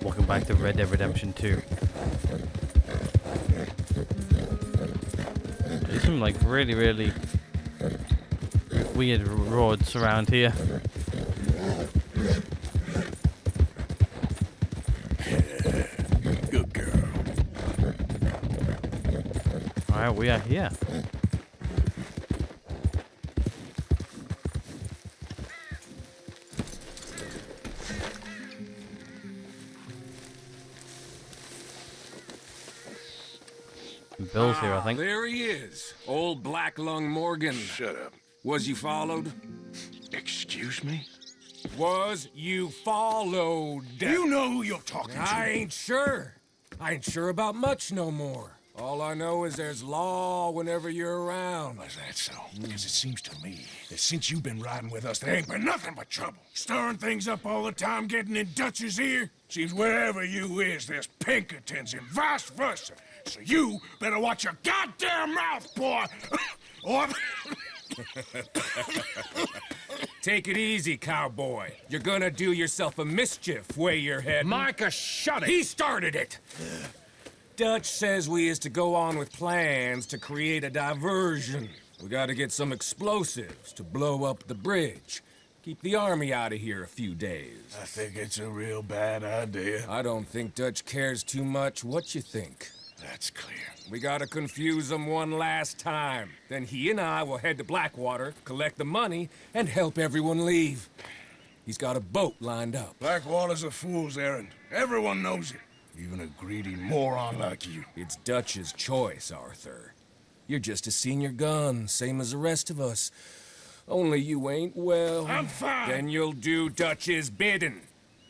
Welcome back to Red Dead Redemption 2. There's some like really weird roads around here. Good girl. Alright, we are here. Bill's here, I think. There he is. Old Black Lung Morgan. Shut up. Was you followed? Excuse me? Was you followed? You know who you're talking to. I ain't sure. I ain't sure about much no more. All I know is there's law whenever you're around. Is that so? Because it seems to me that since you've been riding with us, there ain't been nothing but trouble. Stirring things up all the time, getting in Dutch's ear. Seems wherever you is, there's Pinkertons and vice versa. So you better watch your goddamn mouth, boy! Or... Take it easy, cowboy. You're gonna do yourself a mischief way you're heading. Micah, shut it! He started it! Dutch says we is to go on with plans to create a diversion. We gotta get some explosives to blow up the bridge. Keep the army out of here a few days. I think it's a real bad idea. I don't think Dutch cares too much what you think. That's clear. We gotta confuse him one last time. Then he and I will head to Blackwater, collect the money, and help everyone leave. He's got a boat lined up. Blackwater's a fool's errand. Everyone knows it. Even a greedy moron like you. It's Dutch's choice, Arthur. You're just a senior gun, same as the rest of us. Only you ain't well. I'm fine. Then you'll do Dutch's bidding,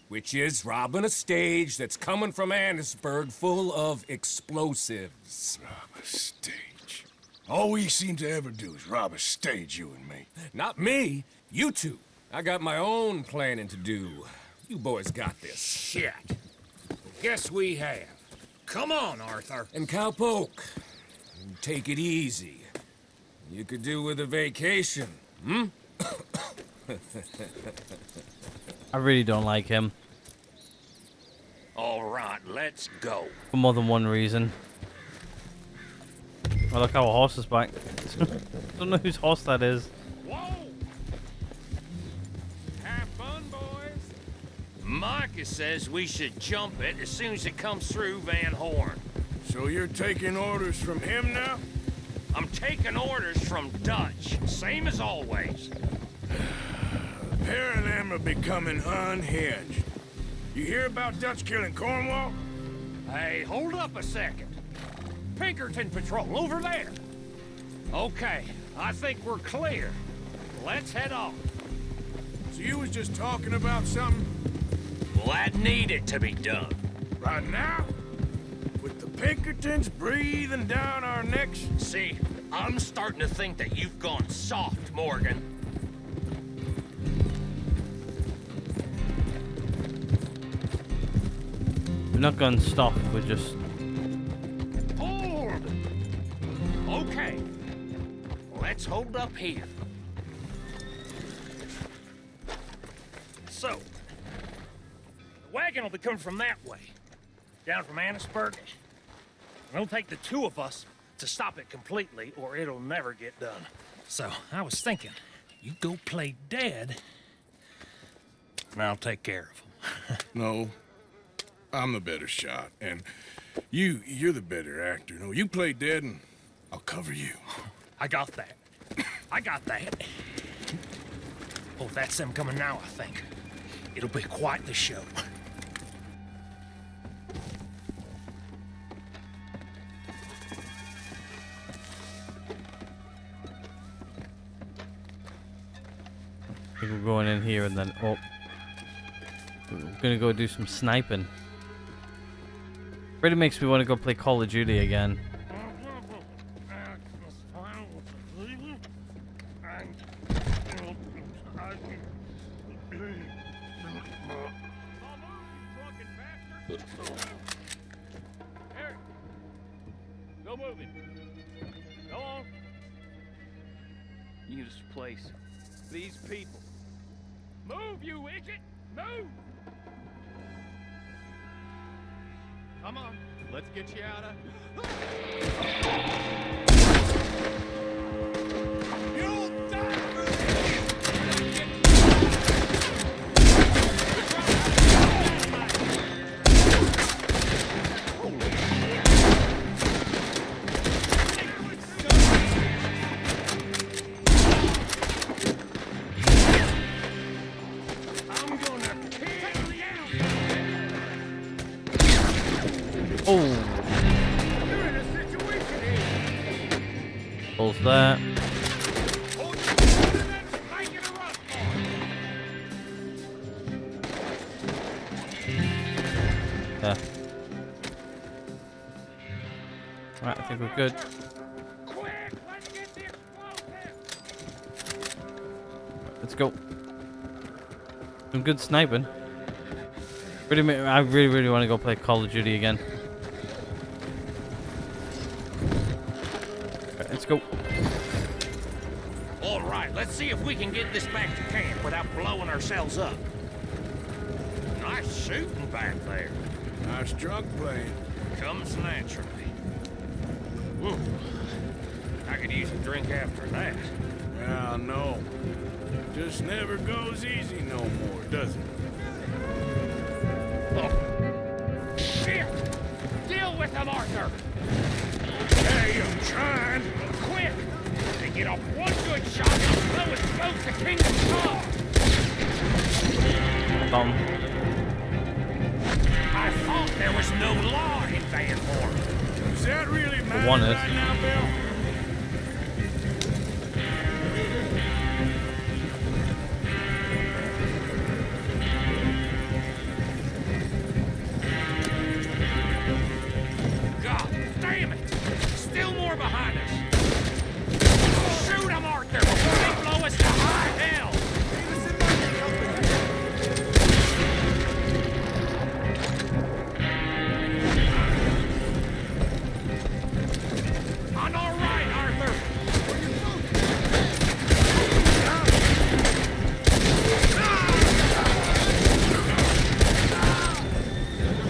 which is robbing a stage that's coming from Annisburg full of explosives. Rob a stage. All we seem to ever do is rob a stage, you and me. Not me, you two. I got my own planning to do. You boys got this. Shit. Guess we have. Come on, Arthur. And Cowpoke, take it easy. You could do with a vacation, hmm? I really don't like him. All right, let's go. For more than one reason. Oh, look how a horse is back. Don't know whose horse that is. Whoa! Have fun, boys. Micah says we should jump it as soon as it comes through Van Horn. So you're taking orders from him now? I'm taking orders from Dutch, same as always. The pair of them are becoming unhinged. You hear about Dutch killing Cornwall? Hey, hold up a second. Pinkerton Patrol, over there. Okay, I think we're clear. Let's head on. So you was just talking about something Well, that needed to be done. right now? With the Pinkertons breathing down our necks? See, I'm starting to think that you've gone soft, Morgan. We're not going to stop, we're just... Hold! Okay. Let's hold up here. So, the wagon will be coming from that way, down from Annisburg. It'll take the two of us to stop it completely, or it'll never get done. So, I was thinking, you go play dead, and I'll take care of them. No. I'm the better shot, and you're the better actor. No, you play dead and I'll cover you. I got that. I got that. Oh, that's them coming now, I think. It'll be quite the show. I think we're going in here and then... Oh. We're gonna go do some sniping. Really makes me want to go play Call of Duty again. Go moving. Go on. This place. These people. Move, you idiot! Move! Come on, let's get you out of. You'll die for I'm gonna kill you. Oh, You're in a situation here. pulls that. Hold your gun and then spike it a run Yeah. Right, I think we're good. Quick, let's get the explosive. Let's go. Some good sniping. I really want to go play Call of Duty again. Right, let's go. All right, let's see if we can get this back to camp without blowing ourselves up. Nice shooting back there. Nice drunk playing. Comes naturally. Whew. I could use a drink after that. Yeah, I know. Just never goes easy no more, does it? Oh. Shit! Deal with him, Arthur! Hey, I'm trying. Quick! They get off one good shot and blow us both to Kingdom Come! Bomb. I thought there was no law in Van Horn. Does that really matter one is. right now, Bill? God damn it! Still more behind us! Shoot him, Arthur, before they blow us to high hell! I'm all right, Arthur!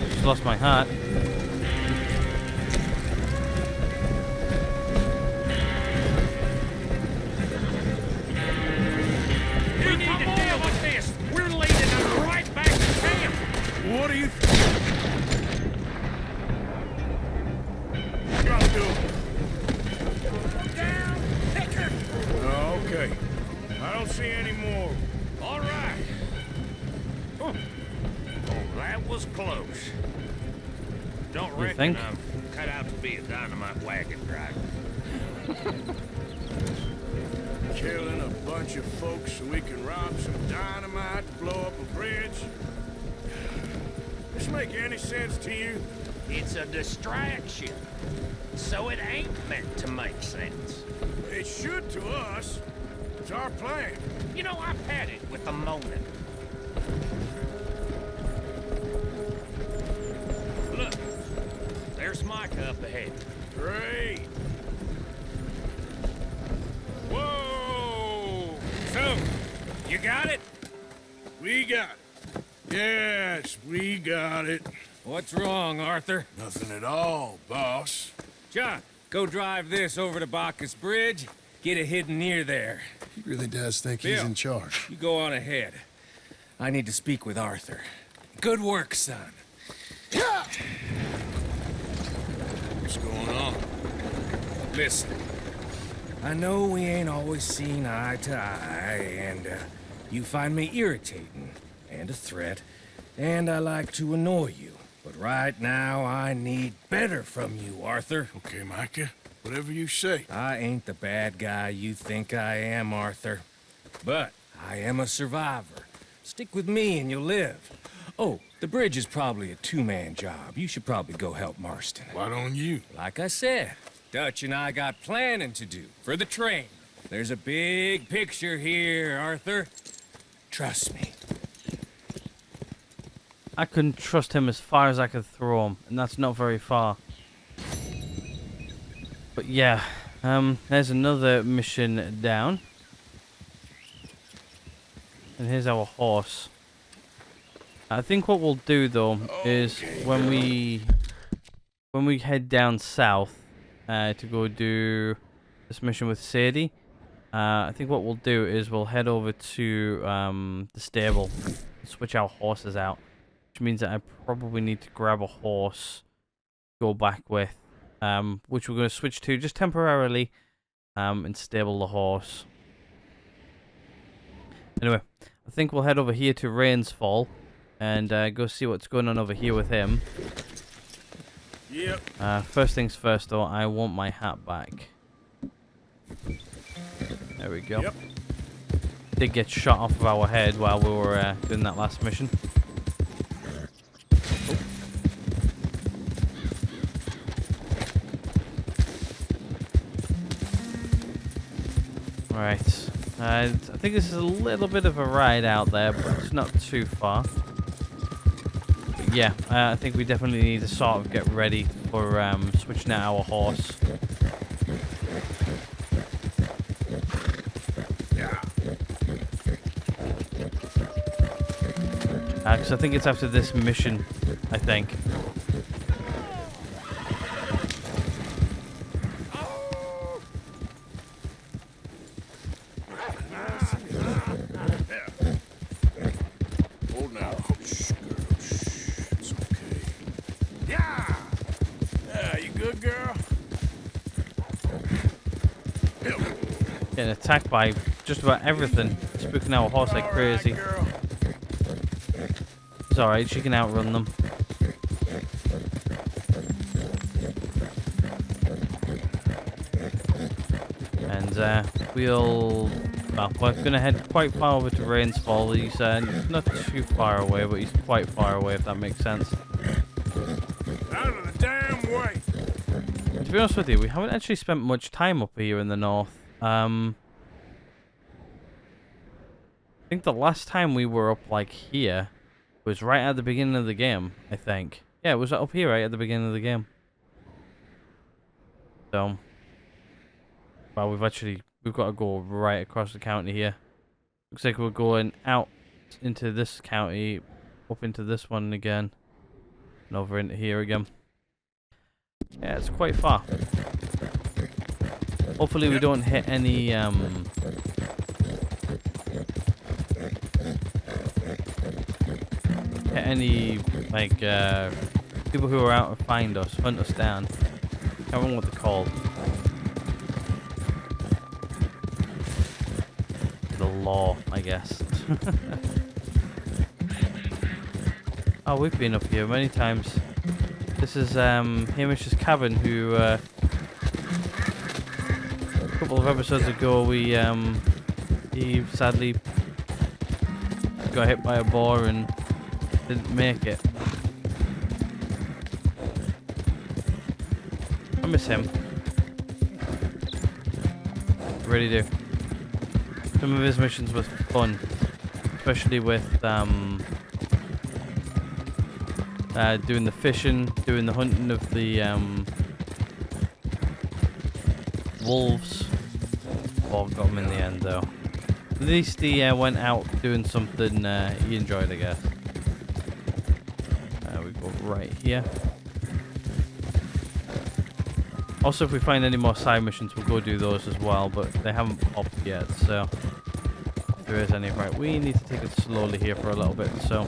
Just lost my hat. We need to deal with this! We're leading them right back to camp! What do you gotta do? Down! Picker! Okay. I don't see any more. All right. Oh, that was close. Don't You reckon think? I'm cut out to be a dynamite wagon driver. Killing a bunch of folks so we can rob some dynamite to blow up a bridge? This make any sense to you? It's a distraction. So it ain't meant to make sense. It should to us. It's our plan. You know, I've had it with the moaning. Look, there's Micah up ahead. Great. Whoa! So, you got it? We got it. Yes, we got it. What's wrong, Arthur? Nothing at all, boss. John, go drive this over to Bacchus Bridge. Get it hidden near there. He really does think he's Bill. in charge. You go on ahead. I need to speak with Arthur. Good work, son. What's going on? Listen, I know we ain't always seen eye to eye, and you find me irritating and a threat, and I like to annoy you. But right now, I need better from you, Arthur. Okay, Micah. Whatever you say. I ain't the bad guy you think I am, Arthur. But I am a survivor. Stick with me and you'll live. Oh, the bridge is probably a two-man job. You should probably go help Marston. Why don't you? Like I said, Dutch and I got planning to do for the train. There's a big picture here, Arthur. Trust me. I couldn't trust him as far as I could throw him, and that's not very far. But yeah, there's another mission down. And here's our horse. I think what we'll do though is when we when we head down south to go do this mission with Sadie, I think what we'll do is we'll head over to the stable, switch our horses out, which means that I probably need to grab a horse, go back with, which we're going to switch to just temporarily, and stable the horse. Anyway, I think we'll head over here to Rainsfall and go see what's going on over here with him. Yep. First things first, though, I want my hat back. There we go. Yep. Did get shot off of our head while we were doing that last mission. Right. I think this is a little bit of a ride out there, but it's not too far. But yeah, I think we definitely need to sort of get ready for switching out our horse. Because I think it's after this mission, I think. Hold now. Shh, girl. Shh. It's okay. Yeah! Yeah, you good, girl? Getting attacked by just about everything. Spooking our horse like crazy. All right, girl. It's alright, she can outrun them. And well, we're gonna head quite far over to Rainsfall. He's not too far away, but he's quite far away, if that makes sense. Out of the damn way. To be honest with you, we haven't actually spent much time up here in the north. I think the last time we were up like here was right at the beginning of the game, I think. Yeah, it was up here right at the beginning of the game. So, well, we've got to go right across the county here. Looks like we're going out into this county, up into this one again, and over into here again. Yeah, it's quite far. Hopefully we don't hit any like people who are out to find us, hunt us down. Can't remember what they're called. The law, I guess. Oh, we've been up here many times. This is Hamish's cabin, who a couple of episodes ago he sadly got hit by a boar and didn't make it. I miss him. Really do. Some of his missions was fun, especially with doing the fishing, doing the hunting of the wolves. Well, got him in the end though. At least he went out doing something he enjoyed, I guess. We go right here. Also, if we find any more side missions, we'll go do those as well, but they haven't popped yet, so if there is any. Right, we need to take it slowly here for a little bit, so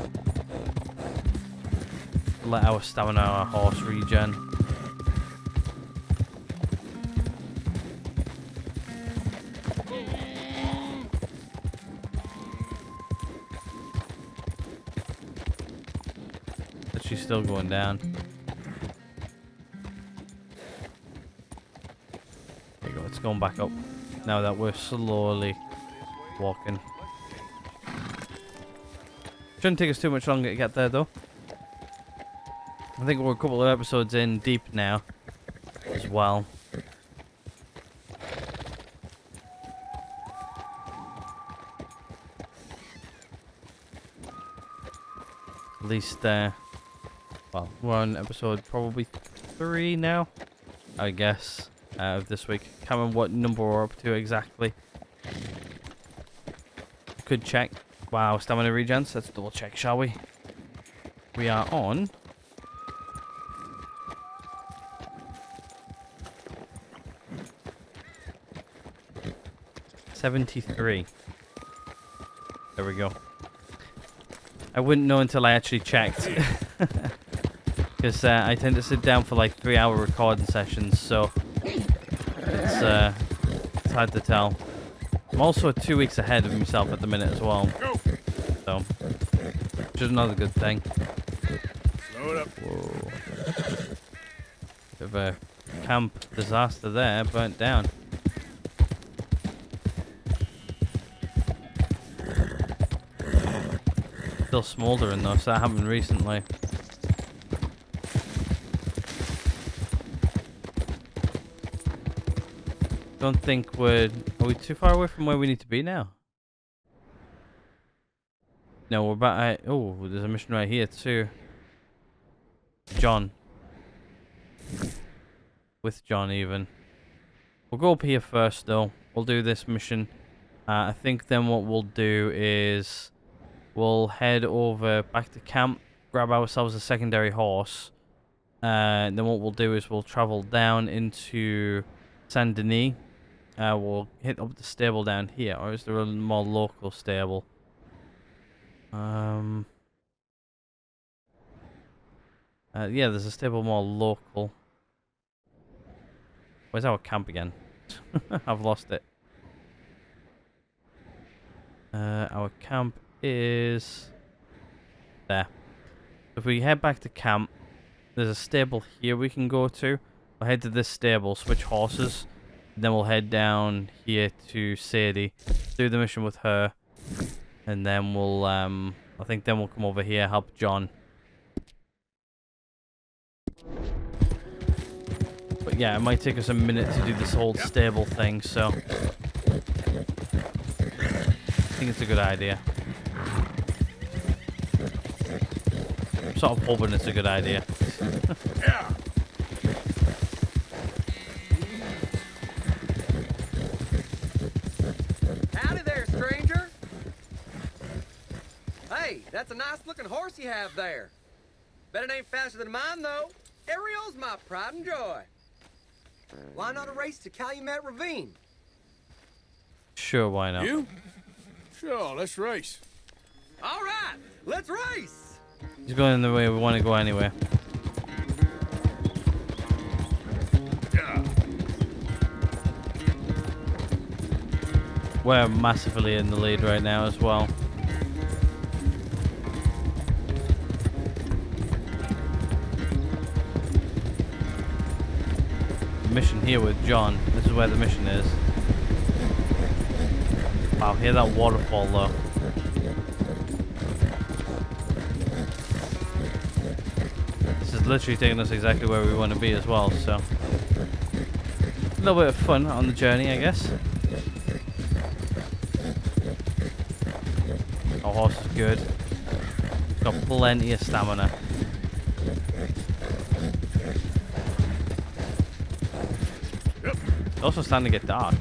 let our stamina, our horse regen. She's still going down. There you go, it's going back up. Now that we're slowly walking. Shouldn't take us too much longer to get there though. I think we're a couple of episodes in deep now as well. At least well, we're on episode probably 3 now, I guess, of this week. Can't remember what number we're up to exactly. Could check. Wow, stamina regens. Let's double check, shall we? We are on 73. There we go. I wouldn't know until I actually checked. Because I tend to sit down for like 3-hour recording sessions, so it's hard to tell. I'm also 2 weeks ahead of myself at the minute as well. So, which is another good thing. Slow it up. Whoa. Bit of a camp disaster there, burnt down. Still smouldering though, so that happened recently. Don't think are we too far away from where we need to be now? No, we're about oh, there's a mission right here too. John. With John even. We'll go up here first though. We'll do this mission. I think then what we'll do is we'll head over back to camp, grab ourselves a secondary horse. And then what we'll do is we'll travel down into Saint Denis. We'll hit up the stable down here, or is there a more local stable? Yeah, there's a stable more local. Where's our camp again? I've lost it. Our camp is there. If we head back to camp, there's a stable here we can go to. We'll head to this stable, switch horses. Then we'll head down here to Sadie, do the mission with her, and then we'll, I think then we'll come over here, help John. But yeah, it might take us a minute to do this whole stable thing, so I think it's a good idea. I'm sort of hoping it's a good idea. Yeah. Howdy there, stranger. Hey, that's a nice looking horse you have there. Bet it ain't faster than mine, though. Ariel's my pride and joy. Why not a race to Calumet Ravine? Sure, why not? You? Sure, let's race. All right, let's race. He's going the way we want to go anyway. Yeah. We're massively in the lead right now as well. Mission here with John. This is where the mission is. Wow, hear that waterfall though. This is literally taking us exactly where we want to be as well, so a little bit of fun on the journey, I guess. Our horse is good. He's got plenty of stamina. It's also starting to get dark.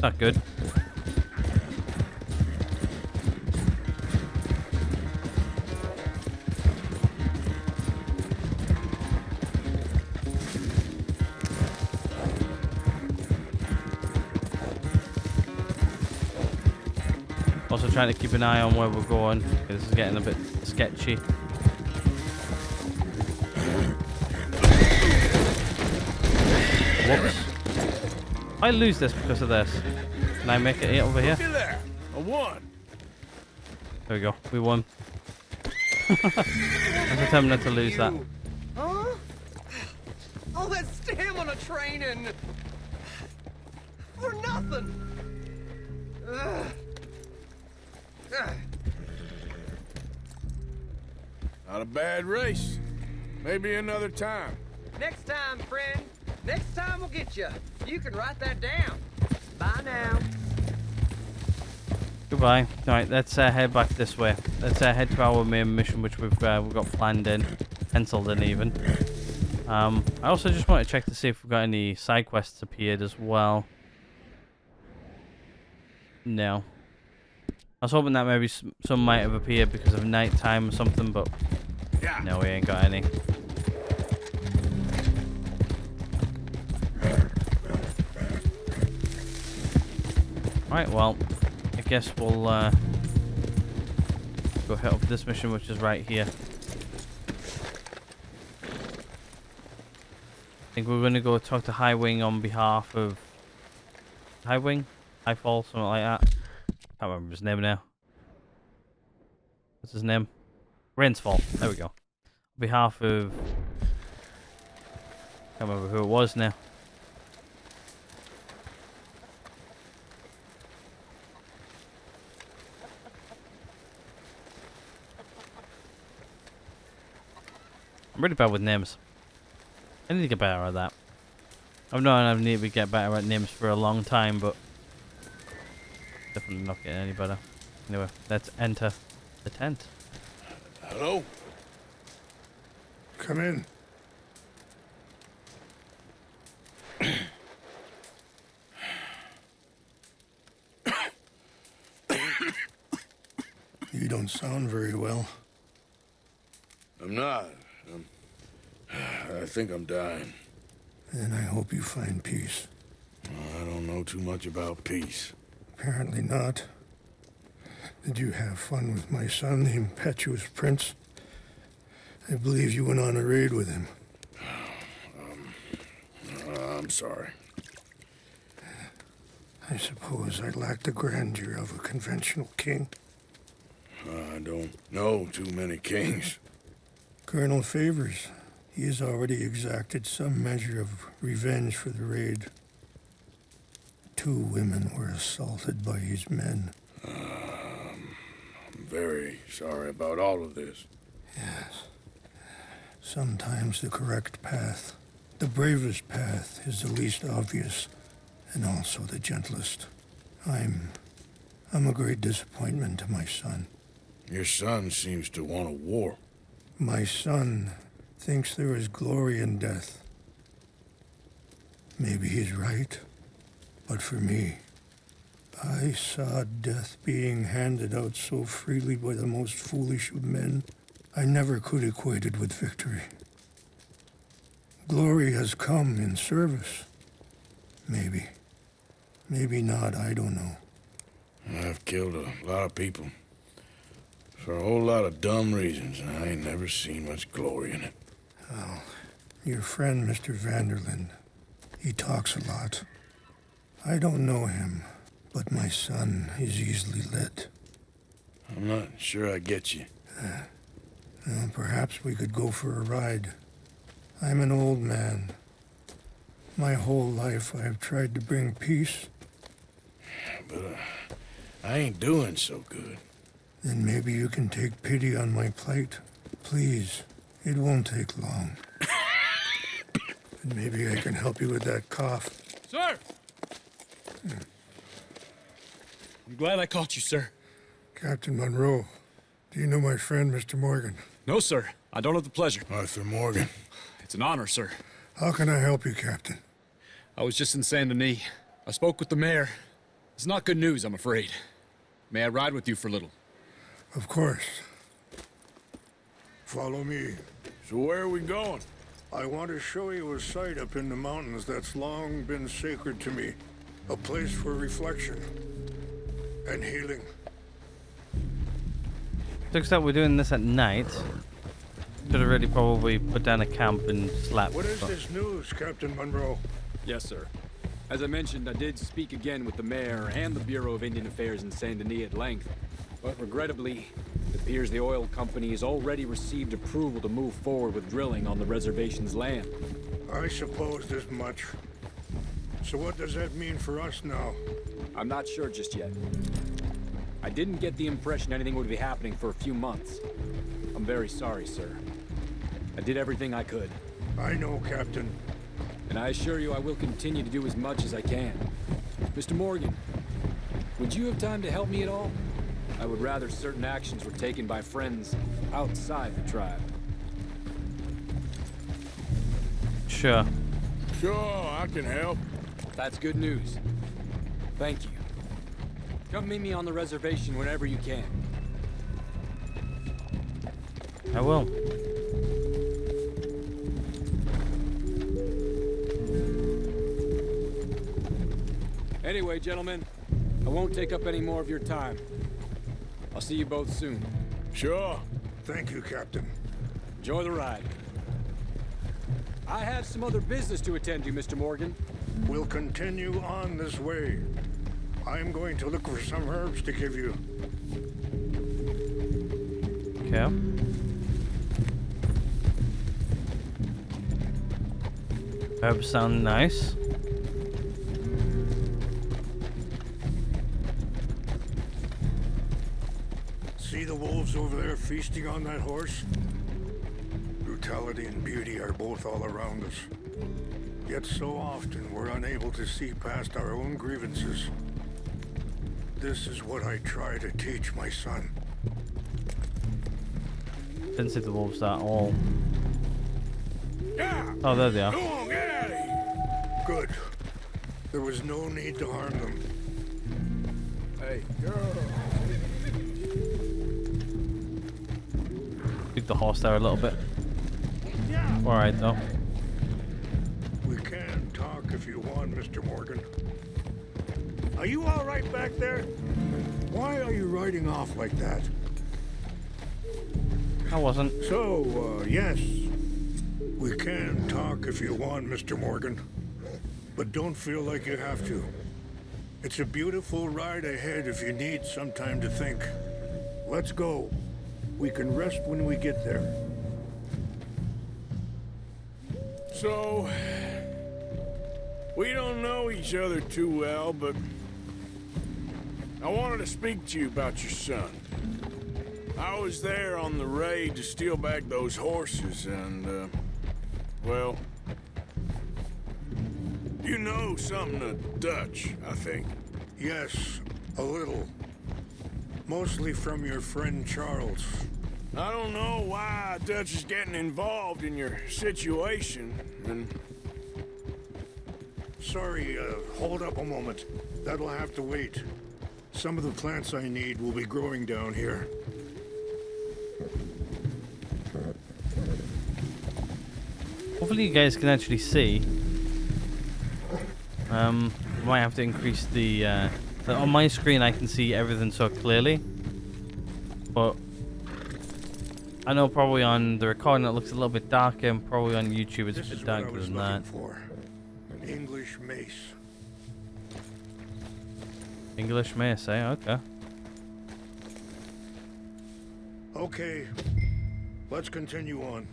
Not good. Also trying to keep an eye on where we're going. This is getting a bit sketchy. Whoops. I lose this because of this. Can I make it over here? Look at that. A 1. There we go. We won. I'm determined not to lose that. Huh? All that stamina training for nothing. Ugh. Ugh. Not a bad race. Maybe another time. Next time, friend. Next time we'll get you. You can write that down. Bye now. Goodbye. Alright, let's head back this way. Let's head to our main mission, which we've got planned in. Penciled in even. I also just want to check to see if we've got any side quests appeared as well. No. I was hoping that maybe some might have appeared because of night time or something, but Yeah. no, we ain't got any. Alright, well, I guess we'll go hit up this mission, which is right here. I think we're going to go talk to Highwing on behalf of... Highwing? Highfall, something like that. Can't remember his name now. What's his name? Rainsfall. There we go. On behalf of... Can't remember who it was now. I'm really bad with names. I need to get better at that. I've known I need to get better at names for a long time, but definitely not getting any better. Anyway, let's enter the tent. Hello? Come in. You don't sound very well. I'm not. I think I'm dying. And I hope you find peace. I don't know too much about peace. Apparently not. Did you have fun with my son, the impetuous prince? I believe you went on a raid with him. I'm sorry. I suppose I lack the grandeur of a conventional king. I don't know too many kings. Colonel Favors, he has already exacted some measure of revenge for the raid. 2 women were assaulted by his men. I'm very sorry about all of this. Yes. Sometimes the correct path, the bravest path, is the least obvious, and also the gentlest. I'm a great disappointment to my son. Your son seems to want a war. My son thinks there is glory in death. Maybe he's right, but for me, I saw death being handed out so freely by the most foolish of men, I never could equate it with victory. Glory has come in service. Maybe. Maybe not, I don't know. I've killed a lot of people. For a whole lot of dumb reasons, and I ain't never seen much glory in it. Well, your friend, Mr. Vanderlyn, he talks a lot. I don't know him, but my son is easily led. I'm not sure I get you. Well, perhaps we could go for a ride. I'm an old man. My whole life I have tried to bring peace. But I ain't doing so good. Then maybe you can take pity on my plight. Please, it won't take long. And maybe I can help you with that cough. Sir! I'm glad I caught you, sir. Captain Monroe, do you know my friend, Mr. Morgan? No, sir. I don't have the pleasure. Arthur Morgan. It's an honor, sir. How can I help you, Captain? I was just in Saint Denis. I spoke with the mayor. It's not good news, I'm afraid. May I ride with you for a little? Of course. Follow me. So where are we going? I want to show you a site up in the mountains that's long been sacred to me. A place for reflection and healing. Looks like we're doing this at night. Should have really probably put down a camp and slept. What is but- this news, Captain Monroe? Yes, sir. As I mentioned, I did speak again with the mayor and the Bureau of Indian Affairs in Saint Denis at length. But regrettably, it appears the oil company has already received approval to move forward with drilling on the reservation's land. I supposed as much. So what does that mean for us now? I'm not sure just yet. I didn't get the impression anything would be happening for a few months. I'm very sorry, sir. I did everything I could. I know, Captain. And I assure you I will continue to do as much as I can. Mr. Morgan, would you have time to help me at all? I would rather certain actions were taken by friends outside the tribe. Sure. Sure, I can help. That's good news. Thank you. Come meet me on the reservation whenever you can. I will. Anyway, gentlemen, I won't take up any more of your time. I'll see you both soon. Sure. Thank you, Captain. Enjoy the ride. I have some other business to attend to, Mr. Morgan. We'll continue on this way. I'm going to look for some herbs to give you. Okay. Herbs sound nice. See the wolves over there feasting on that horse? Brutality and beauty are both all around us. Yet so often we're unable to see past our own grievances. This is what I try to teach my son. Didn't see the wolves at all. Yeah. Oh, there they are. Go on, get out of here. Good. There was no need to harm them. Hey, girl. Beat the horse there a little bit. Alright though. We can talk if you want, Mr. Morgan. Are you all right back there? Why are you riding off like that? I wasn't. So, yes. We can talk if you want, Mr. Morgan. But don't feel like you have to. It's a beautiful ride ahead if you need some time to think. Let's go. We can rest when we get there. So, we don't know each other too well, but I wanted to speak to you about your son. I was there on the raid to steal back those horses, and, well, you know something of Dutch, I think. Yes, a little. Mostly from your friend Charles. I don't know why Dutch is getting involved in your situation, and... Sorry, hold up a moment. That'll have to wait. Some of the plants I need will be growing down here. Hopefully you guys can actually see. Might have to increase the on my screen I can see everything so clearly, but I know probably on the recording it looks a little bit darker, and probably on YouTube it's This a is bit what I darker was than looking that. for. English mace. English mace, eh? Okay. Okay, let's continue on.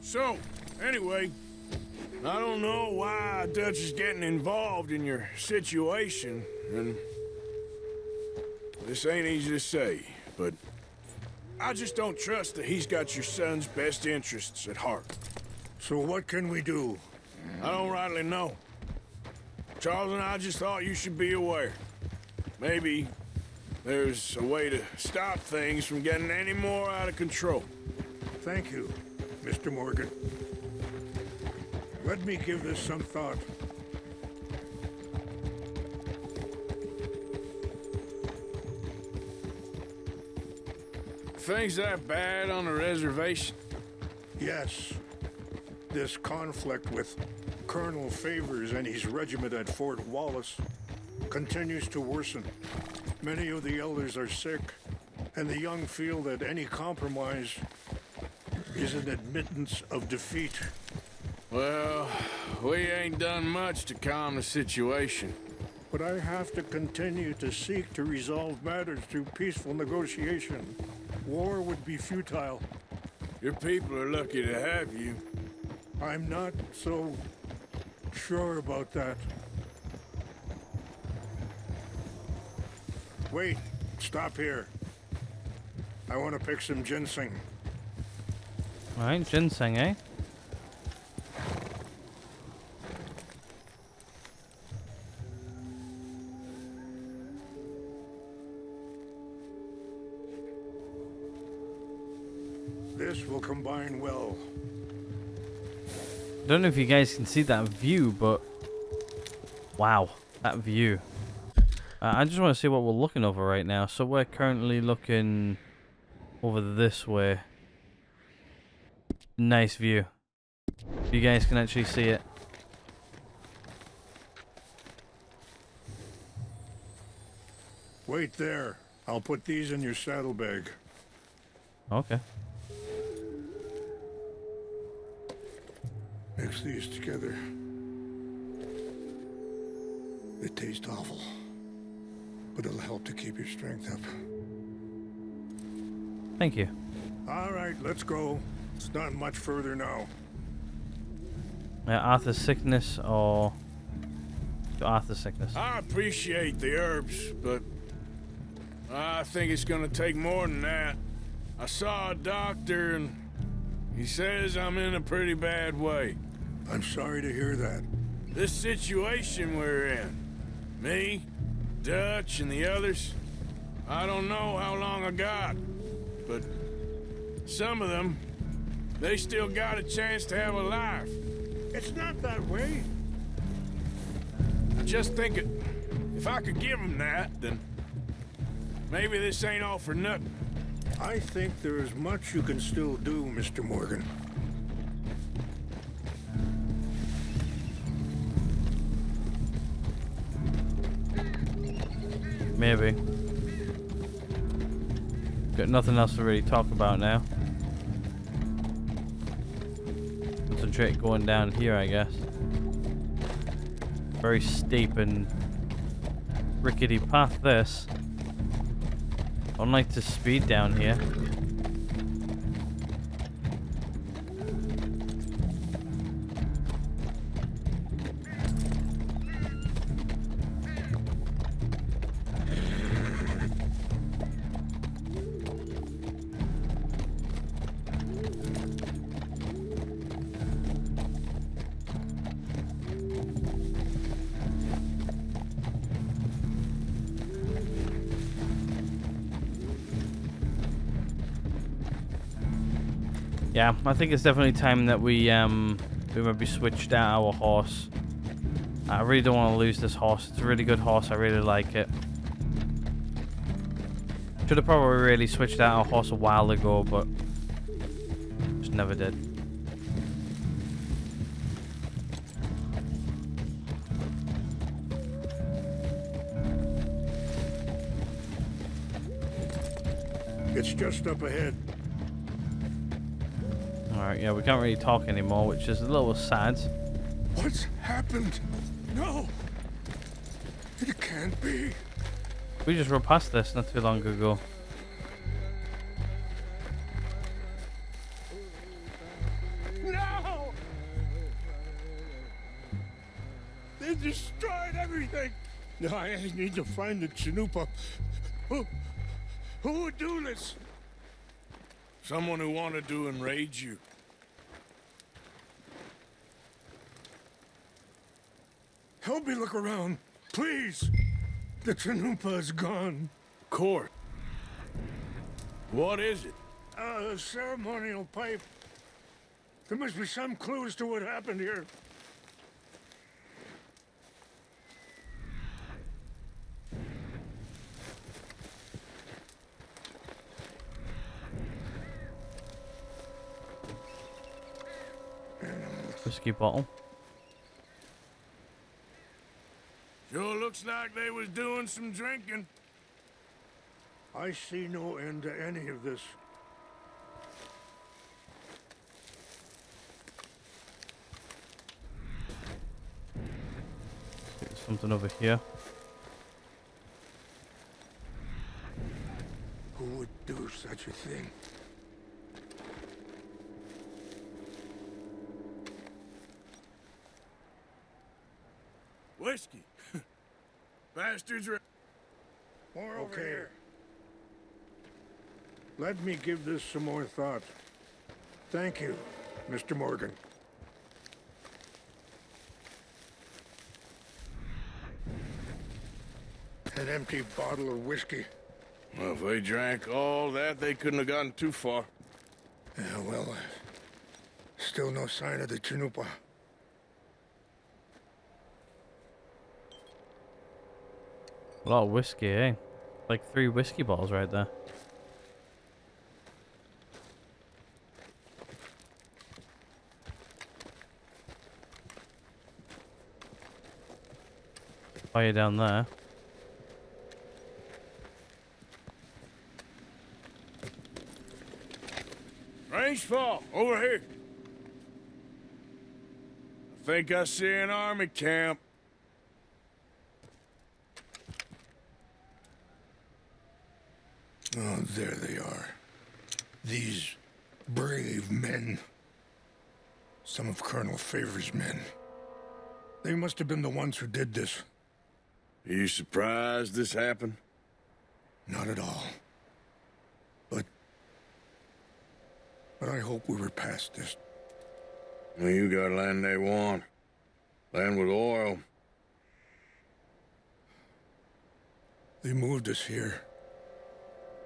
So, anyway, I don't know why Dutch is getting involved in your situation, and this ain't easy to say, but I just don't trust that he's got your son's best interests at heart. So what can we do? I don't rightly know. Charles and I just thought you should be aware. Maybe there's a way to stop things from getting any more out of control. Thank you, Mr. Morgan. Let me give this some thought. Things that bad on the reservation? Yes, this conflict with Colonel Favors and his regiment at Fort Wallace continues to worsen. Many of the elders are sick, and the young feel that any compromise is an admittance of defeat. Well, we ain't done much to calm the situation. But I have to continue to seek to resolve matters through peaceful negotiation. War would be futile. Your people are lucky to have you. I'm not so sure about that. Wait, stop here. I want to pick some ginseng. Alright, ginseng, eh? This will combine well. I don't know if you guys can see that view, but wow, that view. I just want to see what we're looking over right now. So we're currently looking over this way. Nice view. You guys can actually see it. Wait there. I'll put these in your saddlebag. Okay. Mix these together. They taste awful, but it'll help to keep your strength up. Thank you. All right, let's go. It's not much further now. Arthur's sickness or Arthur's sickness? I appreciate the herbs, but I think it's gonna take more than that. I saw a doctor and he says I'm in a pretty bad way. I'm sorry to hear that. This situation we're in, me, Dutch, and the others, I don't know how long I got, but some of them, they still got a chance to have a life. It's not that way. I just think if I could give them that, then maybe this ain't all for nothing. I think there is much you can still do, Mr. Morgan. Maybe. Got nothing else to really talk about now. Concentrate going down here, I guess. Very steep and rickety path, this. Unlike the speed down here. Yeah, I think it's definitely time that we maybe switched out our horse. I really don't want to lose this horse. It's a really good horse. I really like it. Should have probably really switched out our horse a while ago, but just never did. It's just up ahead. Alright, yeah, we can't really talk anymore, which is a little sad. What's happened? No! It can't be. We just rode past this not too long ago. No! They destroyed everything! No, I need to find the Chanupa. Who would do this? Someone who wanted to enrage you. Help me look around, please. The Chanupa is gone. Court. What is it? A ceremonial pipe. There must be some clues to what happened here. Whiskey bottle. Sure looks like they was doing some drinking. I see no end to any of this. There's something over here. Who would do such a thing? Whiskey. Bastards are... More over here. Let me give this some more thought. Thank you, Mr. Morgan. An empty bottle of whiskey. Well, if they drank all that, they couldn't have gotten too far. Yeah, well, still no sign of the Chanupa. A lot of whiskey, eh? Like 3 whiskey bottles right there. Fire down there. Trees fall. Over here. I think I see an army camp. Oh, there they are. These brave men. Some of Colonel Favor's men. They must have been the ones who did this. Are you surprised this happened? Not at all. But I hope we were past this. Well, you got land they want. Land with oil. They moved us here.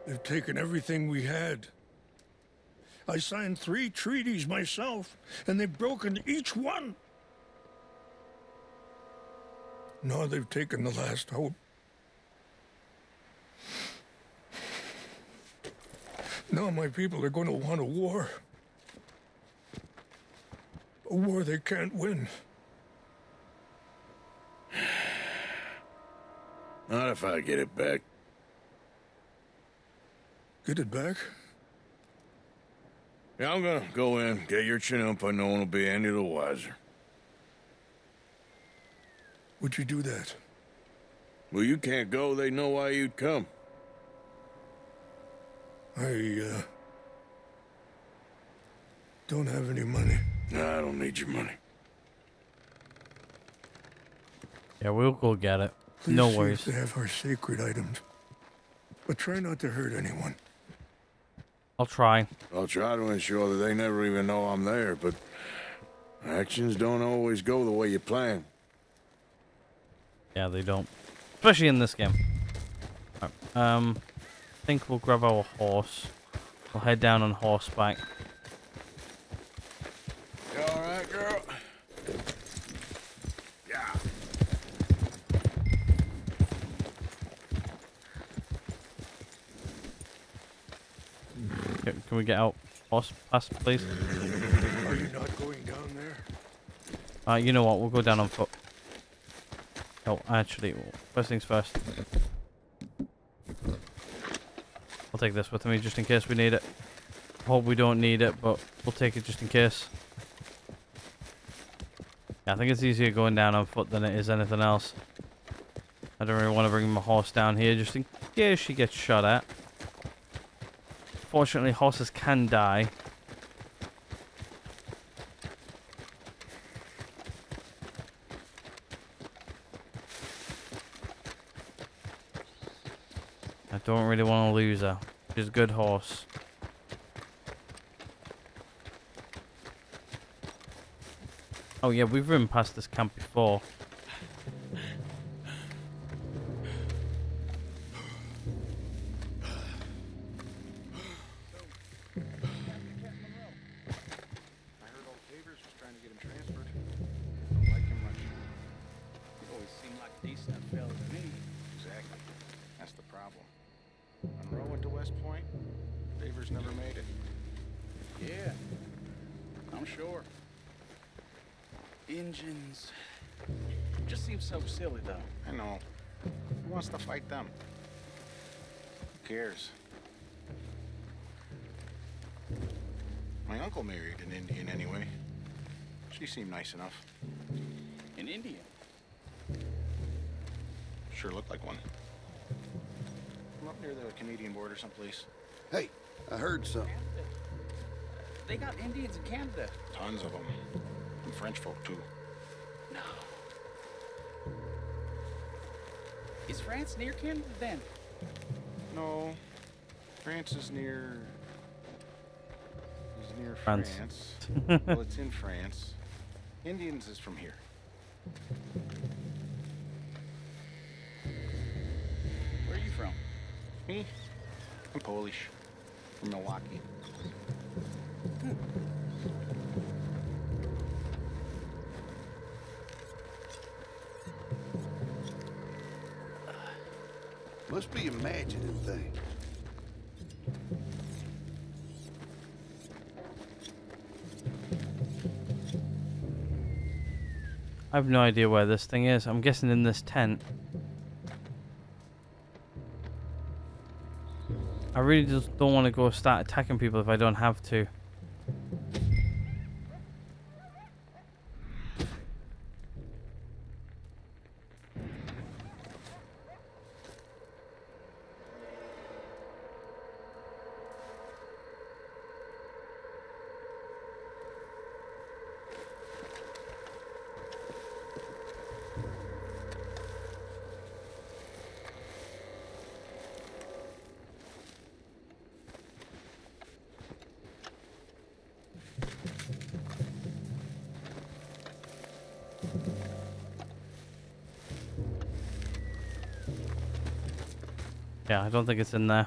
They've taken everything we had. I signed 3 treaties myself, and they've broken each one. Now they've taken the last hope. Now my people are going to want a war. A war they can't win. Not if I get it back. Get it back? Yeah, I'm gonna go in, get your Chinook, and no one will be any the wiser. Would you do that? Well, you can't go, they know why you'd come. I don't have any money. Nah, I don't need your money. Yeah, we'll go get it. Please No see worries. if they have our sacred items. But try not to hurt anyone. I'll try. I'll try to ensure that they never even know I'm there, but actions don't always go the way you plan. Yeah, they don't. Especially in this game. Alright, I think we'll grab our horse. We'll head down on horseback. You alright, girl? Yeah. Can we get out horse pass, please? Are you not going down there? You know what? We'll go down on foot. Oh, actually, first things first. I'll take this with me just in case we need it. Hope we don't need it, but we'll take it just in case. Yeah, I think it's easier going down on foot than it is anything else. I don't really want to bring my horse down here just in case she gets shot at. Fortunately, horses can die. I don't really want to lose her. She's a good horse. Oh yeah, we've ridden past this camp before. I heard old Favors was trying to get him transferred. Don't like him much. He always seemed like a decent enough fella to me. Exactly. That's the problem. Monroe went to West Point. Favors never made it. Yeah, I'm sure. Engines. Just seems so silly, though. I know. Who wants to fight them? Who cares? My uncle married an Indian anyway. She seemed nice enough. An Indian. Sure looked like one. I'm up near the Canadian border someplace. Hey, I heard something. They got Indians in Canada. Tons of them. And French folk, too. No. Is France near Canada then? No. France is near... France. Well, it's in France. Indians is from here. Where are you from? Me? I'm Polish. From Milwaukee. Must be imagining things. I have no idea where this thing is. I'm guessing in this tent. I really just don't want to go start attacking people if I don't have to. Yeah, I don't think it's in there.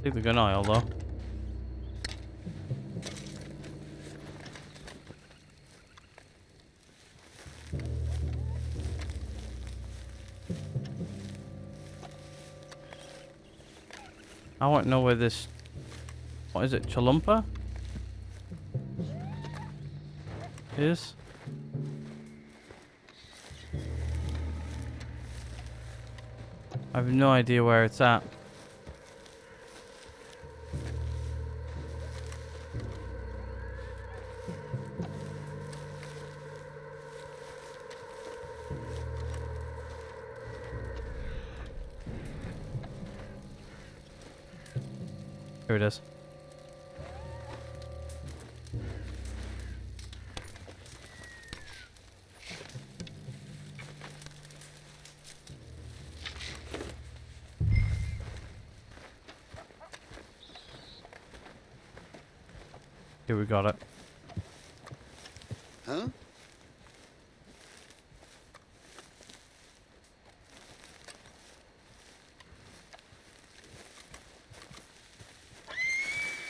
Take the gun oil though. I want to know where this... What is it? Chalumpa? Is? I have no idea where it's at. Here it is. Here we got it. Huh?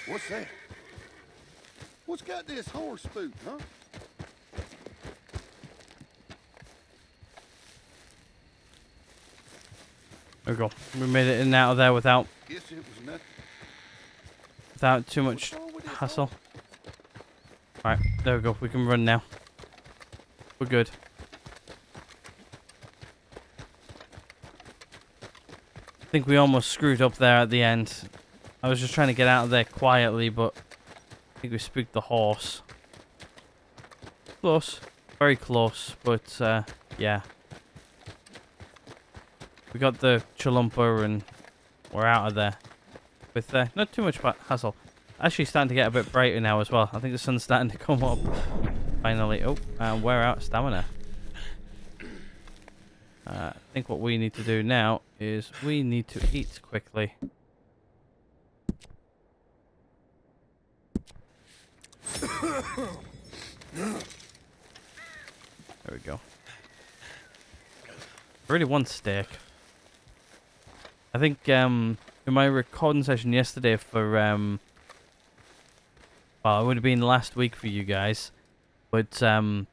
What's that? What's got this horse spook, huh? There we go. We made it in and out of there without Guess it was nothing. too much hassle. Alright, there we go. We can run now. We're good. I think we almost screwed up there at the end. I was just trying to get out of there quietly, but I think we spooked the horse. Close. Very close, but yeah. We got the Chalumpa and we're out of there. With not too much hassle. Actually starting to get a bit brighter now as well. I think the sun's starting to come up. Finally. Oh, and we're out of stamina. I think what we need to do now is we need to eat quickly. There we go. I really want steak. I think in my recording session yesterday for well, it would have been last week for you guys, but there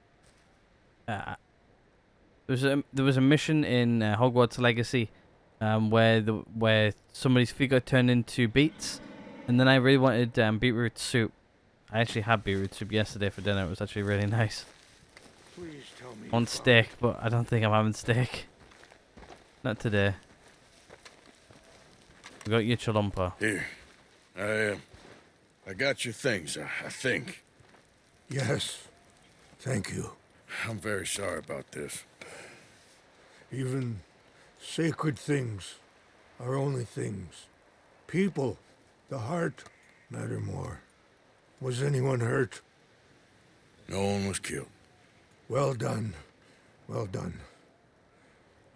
was a mission in Hogwarts Legacy where somebody's feet got turned into beets, and then I really wanted beetroot soup. I actually had beetroot soup yesterday for dinner. It was actually really nice. Please tell me. I want steak, but I don't think I'm having steak. Not today. We got your Chalumpa. Here. I got your things, I think. Yes. Thank you. I'm very sorry about this. Even sacred things are only things. People, the heart, matter more. Was anyone hurt? No one was killed. Well done. Well done.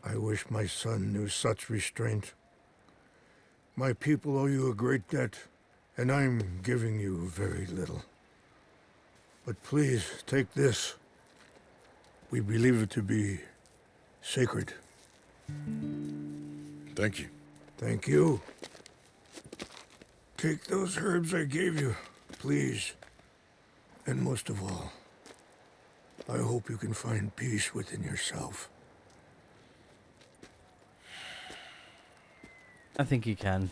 I wish my son knew such restraint. My people owe you a great debt, and I'm giving you very little. But please, take this. We believe it to be sacred. Thank you. Thank you. Take those herbs I gave you, please. And most of all, I hope you can find peace within yourself. I think you can.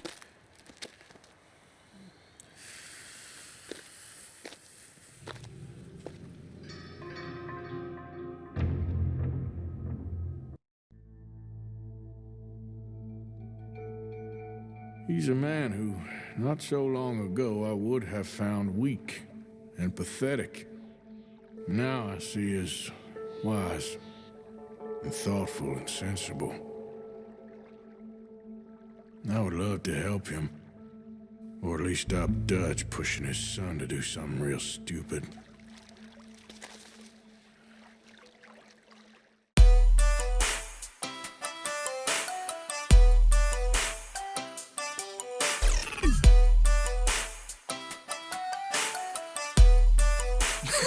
He's a man who, not so long ago, I would have found weak and pathetic. Now I see as wise and thoughtful and sensible. I would love to help him, or at least stop Dutch pushing his son to do something real stupid.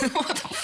What the